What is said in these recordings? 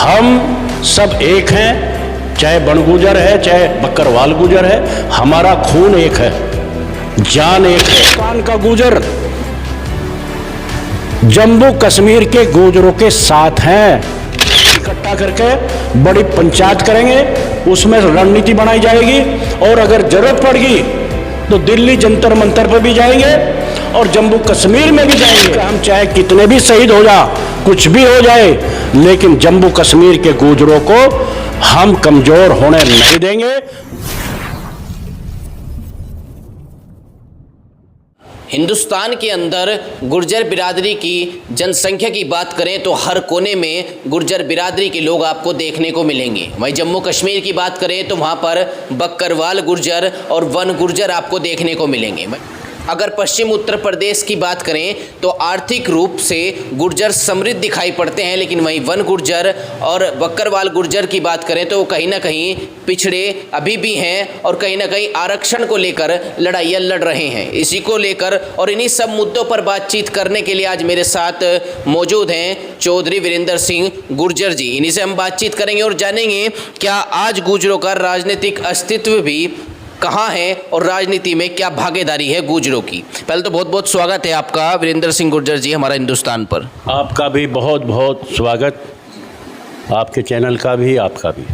हम सब एक हैं, चाहे बन गुजर है चाहे बकरवाल गुजर है, हमारा खून एक है, जान एक है। हिंदुस्तान का गुजर जम्मू कश्मीर के गुजरों के साथ हैं। इकट्ठा करके बड़ी पंचायत करेंगे, उसमें रणनीति बनाई जाएगी और अगर जरूरत पड़ेगी तो दिल्ली जंतर मंतर पर भी जाएंगे और जम्मू कश्मीर में भी जाएंगे। हम चाहे कितने भी शहीद हो जा, कुछ भी हो जाए, लेकिन जम्मू कश्मीर के गुजरों को हम कमजोर होने नहीं देंगे। हिंदुस्तान के अंदर गुर्जर बिरादरी की जनसंख्या की बात करें तो हर कोने में गुर्जर बिरादरी के लोग आपको देखने को मिलेंगे। वहीं जम्मू कश्मीर की बात करें तो वहाँ पर बकरवाल गुर्जर और वन गुर्जर आपको देखने को मिलेंगे। अगर पश्चिम उत्तर प्रदेश की बात करें तो आर्थिक रूप से गुर्जर समृद्ध दिखाई पड़ते हैं, लेकिन वहीं वन गुर्जर और बकरवाल गुर्जर की बात करें तो वो कहीं ना कहीं पिछड़े अभी भी हैं और कहीं ना कहीं आरक्षण को लेकर लड़ाइयाँ लड़ रहे हैं। इसी को लेकर और इन्हीं सब मुद्दों पर बातचीत करने के लिए आज मेरे साथ मौजूद हैं चौधरी वीरेंद्र सिंह गुर्जर जी। इन्हीं से हम बातचीत करेंगे और जानेंगे क्या आज गुर्जरों का राजनीतिक अस्तित्व भी कहाँ है और राजनीति में क्या भागीदारी है गुर्जरों की। पहले तो बहुत बहुत स्वागत है आपका वीरेंद्र सिंह गुर्जर जी हमारा हिंदुस्तान पर। आपका भी बहुत बहुत स्वागत, आपके चैनल का भी, आपका भी।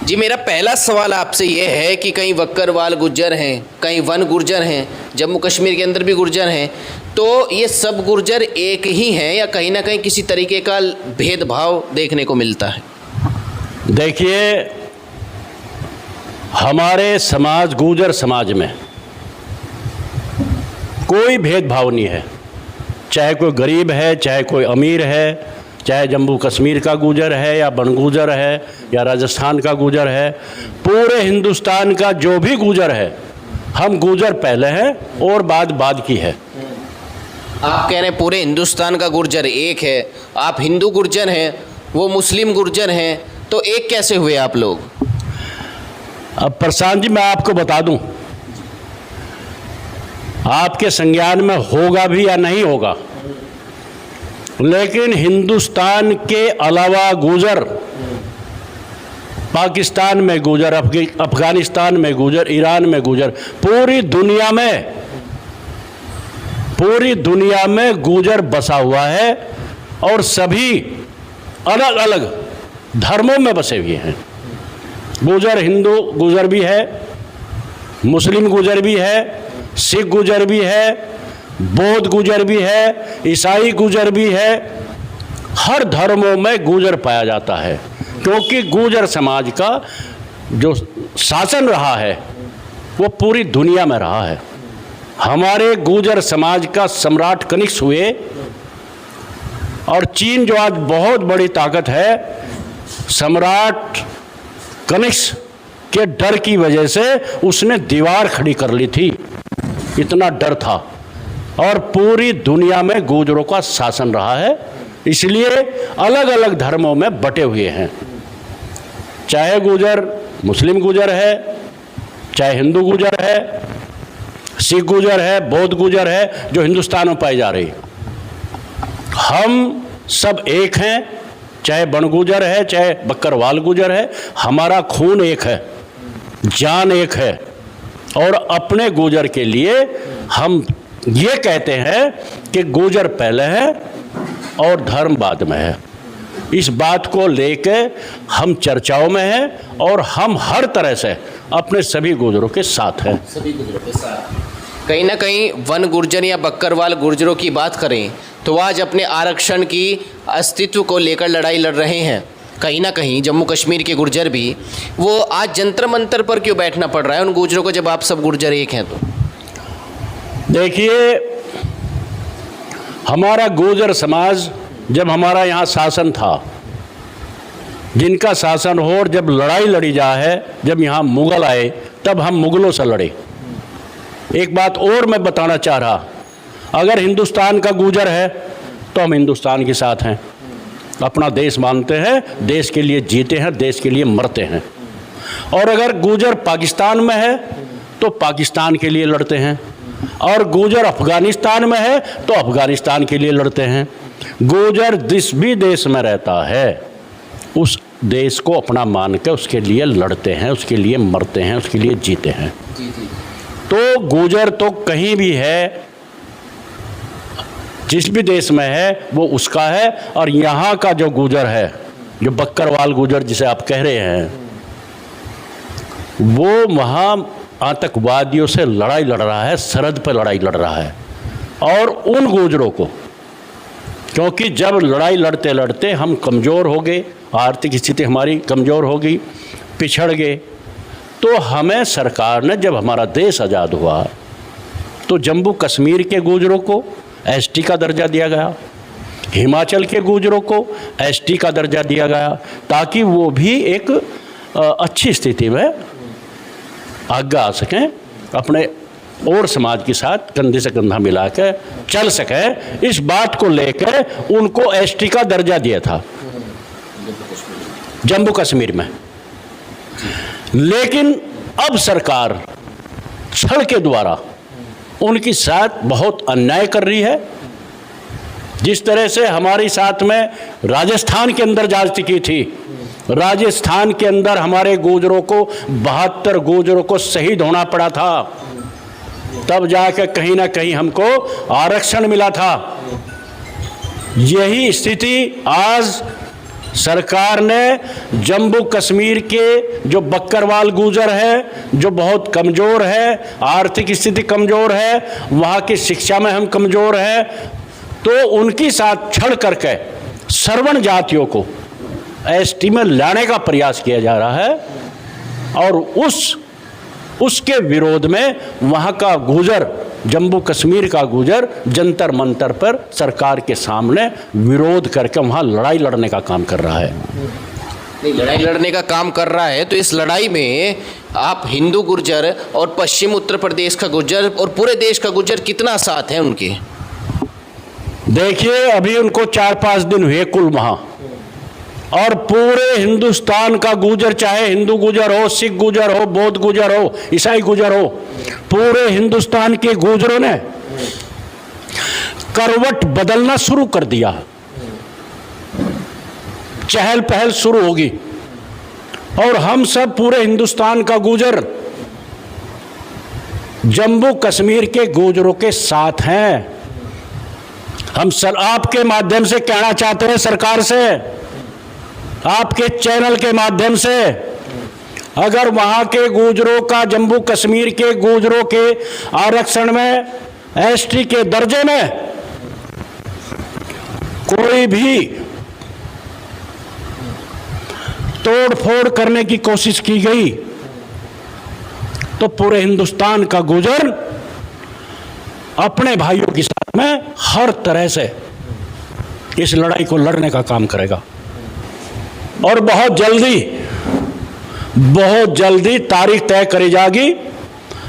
जी मेरा पहला सवाल आपसे ये है कि कहीं बकरवाल गुर्जर हैं, कहीं वन गुर्जर हैं, जम्मू कश्मीर के अंदर भी गुर्जर हैं, तो ये सब गुर्जर एक ही हैं या कहीं ना कहीं किसी तरीके का भेदभाव देखने को मिलता है? देखिए, हमारे समाज गुर्जर समाज में कोई भेदभाव नहीं है। चाहे कोई गरीब है, चाहे कोई अमीर है, चाहे जम्मू कश्मीर का गुर्जर है या बन गुर्जर है या राजस्थान का गुर्जर है, पूरे हिंदुस्तान का जो भी गुर्जर है, हम गुर्जर पहले हैं और बाद की है। आप कह रहे हैं पूरे हिंदुस्तान का गुर्जर एक है, आप हिंदू गुर्जर हैं, वो मुस्लिम गुर्जर हैं, तो एक कैसे हुए आप लोग? अब प्रशांत जी, मैं आपको बता दूं, आपके संज्ञान में होगा भी या नहीं होगा, लेकिन हिंदुस्तान के अलावा गुर्जर, पाकिस्तान में गुर्जर, अफगानिस्तान में गुर्जर, ईरान में गुर्जर, पूरी दुनिया में गुर्जर बसा हुआ है और सभी अलग अलग धर्मों में बसे हुए हैं। गुर्जर हिंदू गुर्जर भी है, मुस्लिम गुर्जर भी है, सिख गुर्जर भी है, बौद्ध गुर्जर भी है, ईसाई गुर्जर भी है। हर धर्मों में गुर्जर पाया जाता है, क्योंकि गुर्जर समाज का जो शासन रहा है वो पूरी दुनिया में रहा है। हमारे गुर्जर समाज का सम्राट कनिष्क हुए और चीन जो आज बहुत बड़ी ताकत है, सम्राट कनिष्क के डर की वजह से उसने दीवार खड़ी कर ली थी, इतना डर था। और पूरी दुनिया में गुर्जरों का शासन रहा है, इसलिए अलग अलग धर्मों में बटे हुए हैं। चाहे गुर्जर मुस्लिम गुर्जर है, चाहे हिंदू गुर्जर है, सिख गुर्जर है, बौद्ध गुर्जर है, जो हिंदुस्तान में पाई जा रही, हम सब एक हैं। चाहे बन गुर्जर है चाहे बकरवाल गुर्जर है, हमारा खून एक है, जान एक है। और अपने गुर्जर के लिए हम ये कहते हैं कि गुर्जर पहले है और धर्म बाद में है। इस बात को लेके हम चर्चाओं में हैं और हम हर तरह से अपने सभी गुर्जरों के साथ हैं। सभी गुर्जरों के साथ। कहीं ना कहीं वन गुर्जर या बकरवाल गुर्जरों की बात करें तो आज अपने आरक्षण की अस्तित्व को लेकर लड़ाई लड़ रहे हैं। कहीं ना कहीं जम्मू कश्मीर के गुर्जर भी, वो आज जंतर मंतर पर क्यों बैठना पड़ रहा है उन गुर्जरों को, जब आप सब गुर्जर एक हैं? तो देखिए, हमारा गुर्जर समाज, जब हमारा यहाँ शासन था, जिनका शासन हो और जब लड़ाई लड़ी जाए, जब यहाँ मुग़ल आए तब हम मुग़लों से लड़े। एक बात और मैं बताना चाह रहा, अगर हिंदुस्तान का गुर्जर है तो हम हिंदुस्तान के साथ हैं, अपना देश मानते हैं, देश के लिए जीते हैं, देश के लिए मरते हैं। और अगर गुर्जर पाकिस्तान में है तो पाकिस्तान के लिए लड़ते हैं, और गुर्जर अफगानिस्तान में है तो अफगानिस्तान के लिए लड़ते हैं। गुर्जर जिस भी देश में रहता है उस देश को अपना मान के उसके लिए लड़ते हैं, उसके लिए मरते हैं, उसके लिए जीते हैं। तो गुर्जर तो कहीं भी है, जिस भी देश में है वो उसका है। और यहाँ का जो गुर्जर है, जो बक्करवाल गुर्जर जिसे आप कह रहे हैं, वो वहाँ आतंकवादियों से लड़ाई लड़ रहा है, सरहद पर लड़ाई लड़ रहा है। और उन गुर्जरों को, क्योंकि जब लड़ाई लड़ते लड़ते हम कमज़ोर हो गए, आर्थिक स्थिति हमारी कमज़ोर हो गई, पिछड़ गए, तो हमें सरकार ने, जब हमारा देश आज़ाद हुआ, तो जम्मू कश्मीर के गुर्जरों को एसटी का दर्जा दिया गया, हिमाचल के गुर्जरों को एसटी का दर्जा दिया गया, ताकि वो भी एक अच्छी स्थिति में आगे आ सकें, अपने और समाज के साथ कंधे से कंधा मिला के चल सके। इस बात को लेकर उनको एसटी का दर्जा दिया था जम्मू कश्मीर में। लेकिन अब सरकार छल के द्वारा उनके साथ बहुत अन्याय कर रही है। जिस तरह से हमारे साथ में राजस्थान के अंदर जाति की थी, राजस्थान के अंदर हमारे गुर्जरों को 72 गुर्जरों को शहीद होना पड़ा था, तब जाकर कहीं ना कहीं हमको आरक्षण मिला था। यही स्थिति आज सरकार ने जम्मू कश्मीर के जो बक्करवाल गुर्जर है, जो बहुत कमज़ोर है, आर्थिक स्थिति कमज़ोर है, वहाँ की शिक्षा में हम कमज़ोर हैं, तो उनके साथ छड़ करके सर्वण जातियों को एसटी में लाने का प्रयास किया जा रहा है। और उसके विरोध में वहाँ का गुर्जर, जम्मू कश्मीर का गुर्जर जंतर मंतर पर सरकार के सामने विरोध करके वहाँ लड़ाई लड़ने का काम कर रहा है। नहीं, लड़ाई लड़ने का काम कर रहा है, तो इस लड़ाई में आप हिंदू गुर्जर और पश्चिम उत्तर प्रदेश का गुर्जर और पूरे देश का गुर्जर कितना साथ है उनके? देखिए, अभी उनको 4-5 दिन हुए कुल वहाँ, और पूरे हिंदुस्तान का गुर्जर, चाहे हिंदू गुर्जर हो, सिख गुर्जर हो, बौद्ध गुर्जर हो, ईसाई गुर्जर हो, पूरे हिंदुस्तान के गुर्जरों ने करवट बदलना शुरू कर दिया। चहल पहल शुरू होगी और हम सब पूरे हिंदुस्तान का गुर्जर जम्मू कश्मीर के गुर्जरों के साथ हैं। हम आपके माध्यम से कहना चाहते हैं सरकार से, आपके चैनल के माध्यम से, अगर वहाँ के गुर्जरों का, जम्मू कश्मीर के गुर्जरों के आरक्षण में, एसटी के दर्जे में कोई भी तोड़-फोड़ करने की कोशिश की गई, तो पूरे हिंदुस्तान का गुर्जर अपने भाइयों के साथ में हर तरह से इस लड़ाई को लड़ने का काम करेगा। और बहुत जल्दी तारीख तय करी जाएगी।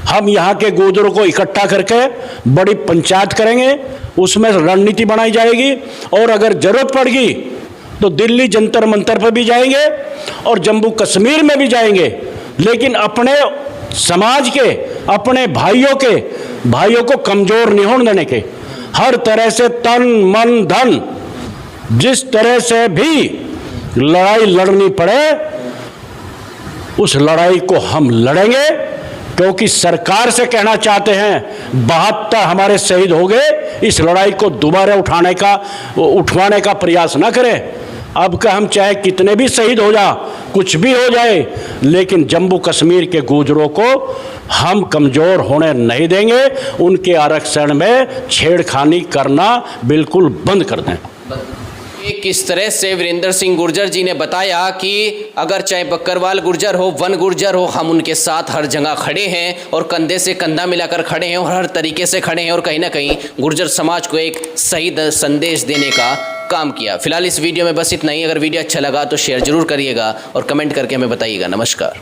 हम यहाँ के गुर्जरों को इकट्ठा करके बड़ी पंचायत करेंगे, उसमें रणनीति बनाई जाएगी, और अगर जरूरत पड़ेगी तो दिल्ली जंतर मंतर पर भी जाएंगे और जम्मू कश्मीर में भी जाएंगे, लेकिन अपने समाज के, अपने भाइयों को कमजोर नहीं होने देने के, हर तरह से तन मन धन जिस तरह से भी लड़ाई लड़नी पड़े, उस लड़ाई को हम लड़ेंगे। क्योंकि सरकार से कहना चाहते हैं 72 हमारे शहीद हो गए, इस लड़ाई को दोबारा उठवाने का प्रयास ना करें। अब का हम चाहे कितने भी शहीद हो जा, कुछ भी हो जाए, लेकिन जम्मू कश्मीर के गुर्जरों को हम कमज़ोर होने नहीं देंगे। उनके आरक्षण में छेड़खानी करना बिल्कुल बंद कर दें। किस तरह से वीरेंद्र सिंह गुर्जर जी ने बताया कि अगर चाहे बक्करवाल गुर्जर हो, वन गुर्जर हो, हम उनके साथ हर जगह खड़े हैं और कंधे से कंधा मिलाकर खड़े हैं और हर तरीके से खड़े हैं, और कहीं ना कहीं गुर्जर समाज को एक सही संदेश देने का काम किया। फिलहाल इस वीडियो में बस इतना ही। अगर वीडियो अच्छा लगा तो शेयर जरूर करिएगा और कमेंट करके हमें बताइएगा। नमस्कार।